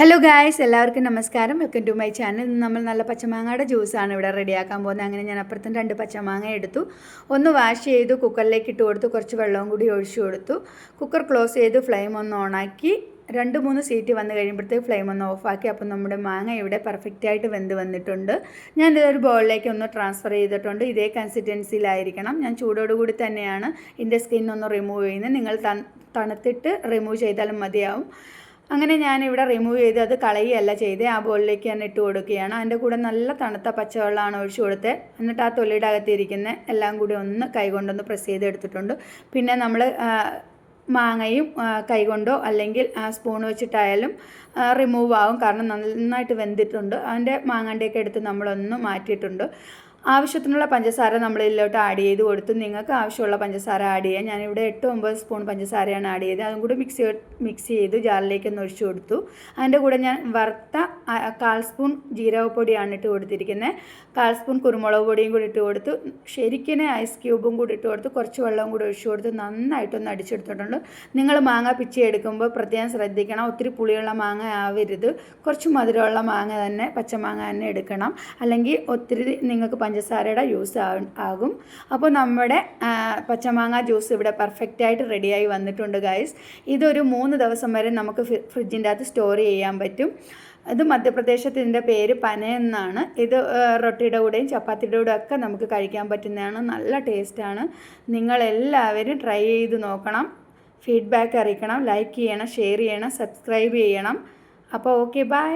Hello guys, എല്ലാവർക്കും നമസ്കാരം. Welcome to my channel. നമ്മൾ നല്ല പച്ചമാങ്ങയുടെ ജ്യൂസാണ് ഇവിടെ റെഡിയാക്കാൻ പോകുന്നത്. അങ്ങനെ ഞാൻ അപ്പുറത്തും 2 പച്ചമാങ്ങ എടുത്തു. ഒന്ന് വാഷ് ചെയ്തു കുക്കറിലേക്ക് ഇട്ട് കൊടുത്തു. കുറച്ച് വെള്ളവും കൂടി ഒഴിച്ചു കൊടുത്തു. കുക്കർ ക്ലോസ് ചെയ്ത് ഫ്ലെയിം ഒന്ന് ഓണാക്കി 2-3 സീറ്റ് വന്നു കഴിയുമ്പോഴത്തേക്ക് ഫ്ലെയിം ഒന്ന് ഓഫാക്കി. അപ്പോൾ നമ്മുടെ മാങ്ങ ഇവിടെ പെർഫെക്റ്റായിട്ട് വെന്ത് വന്നിട്ടുണ്ട്. ഞാൻ ഇതൊരു ബൗളിലേക്ക് ഒന്ന് ട്രാൻസ്ഫർ ചെയ്തിട്ടുണ്ട്. ഇതേ കൺസിസ്റ്റൻസിയിലായിരിക്കണം. ഞാൻ ചൂടോടുകൂടി തന്നെയാണ് ഇതിൻ്റെ സ്കിന്നൊന്ന് റിമൂവ് ചെയ്യുന്നത്. നിങ്ങൾ തണുത്തിട്ട് റിമൂവ് ചെയ്താലും മതിയാവും. അങ്ങനെ ഞാനിവിടെ റിമൂവ് ചെയ്ത് അത് കളയുകയല്ല ചെയ്ത് ആ ബോളിലേക്ക് ഞാൻ ഇട്ട് കൊടുക്കുകയാണ്. അതിൻ്റെ കൂടെ നല്ല തണുത്ത പച്ചവെള്ളമാണ് ഒഴിച്ചു കൊടുത്തത്. എന്നിട്ട് ആ തൊലിയുടെ അകത്തിരിക്കുന്ന എല്ലാം കൂടി ഒന്ന് കൈകൊണ്ടൊന്ന് പ്രസ് ചെയ്തെടുത്തിട്ടുണ്ട്. പിന്നെ നമ്മൾ മാങ്ങയും കൈകൊണ്ടോ അല്ലെങ്കിൽ സ്പൂൺ വെച്ചിട്ടായാലും റിമൂവ് ആവും. കാരണം നന്നായിട്ട് വെന്തിട്ടുണ്ട്. അതിൻ്റെ മാങ്ങാണ്ടിയൊക്കെ എടുത്ത് നമ്മളൊന്ന് മാറ്റിയിട്ടുണ്ട്. ആവശ്യത്തിനുള്ള പഞ്ചസാര നമ്മൾ ഇതിലോട്ട് ആഡ് ചെയ്ത് കൊടുത്തു. നിങ്ങൾക്ക് ആവശ്യമുള്ള പഞ്ചസാര ആഡ് ചെയ്യാം. ഞാനിവിടെ 8-9 സ്പൂൺ പഞ്ചസാരയാണ് ആഡ് ചെയ്തത്. അതും കൂടി മിക്സ് ചെയ്ത് ജാറിലേക്ക് ഒന്ന് ഒഴിച്ചു കൊടുത്തു. അതിൻ്റെ കൂടെ ഞാൻ വറുത്ത 1/4 സ്പൂൺ ജീരകപ്പൊടിയാണ് ഇട്ട് കൊടുത്തിരിക്കുന്നത്. 1/4 സ്പൂൺ കുരുമുളക് പൊടിയും കൂടി ഇട്ട് കൊടുത്തു. ശരിക്കും ഐസ് ക്യൂബും കൂടി ഇട്ട് കൊടുത്ത് കുറച്ച് വെള്ളവും കൂടി ഒഴിച്ചു കൊടുത്ത് നന്നായിട്ടൊന്ന് അടിച്ചെടുത്തിട്ടുണ്ട്. നിങ്ങൾ മാങ്ങ പിച്ചി എടുക്കുമ്പോൾ പ്രത്യേകം ശ്രദ്ധിക്കണം. ഒത്തിരി പുളിയുള്ള മാങ്ങ ആവരുത്. കുറച്ച് മധുരമുള്ള മാങ്ങ തന്നെ, പച്ചമാങ്ങ തന്നെ എടുക്കണം. അല്ലെങ്കിൽ ഒത്തിരി നിങ്ങൾക്ക് പഞ്ചസാരയുടെ യൂസ് ആകും. അപ്പോൾ നമ്മുടെ പച്ചമാങ്ങ ജ്യൂസ് ഇവിടെ പെർഫെക്റ്റായിട്ട് റെഡിയായി വന്നിട്ടുണ്ട് ഗൈസ്. ഇതൊരു 3 ദിവസം വരെ നമുക്ക് ഫ്രിഡ്ജിൻ്റെ അകത്ത് സ്റ്റോർ ചെയ്യാൻ പറ്റും. ഇത് മധ്യപ്രദേശത്ത് ഇതിൻ്റെ പേര് പന എന്നാണ്. ഇത് റൊട്ടിയുടെ കൂടെയും ചപ്പാത്തിയുടെ കൂടെ ഒക്കെ നമുക്ക് കഴിക്കാൻ പറ്റുന്നതാണ്. നല്ല ടേസ്റ്റാണ്. നിങ്ങളെല്ലാവരും ട്രൈ ചെയ്ത് നോക്കണം. ഫീഡ്ബാക്ക് അറിയിക്കണം. ലൈക്ക് ചെയ്യണം, ഷെയർ ചെയ്യണം, സബ്സ്ക്രൈബ് ചെയ്യണം. അപ്പോൾ ഓക്കെ, ബൈ.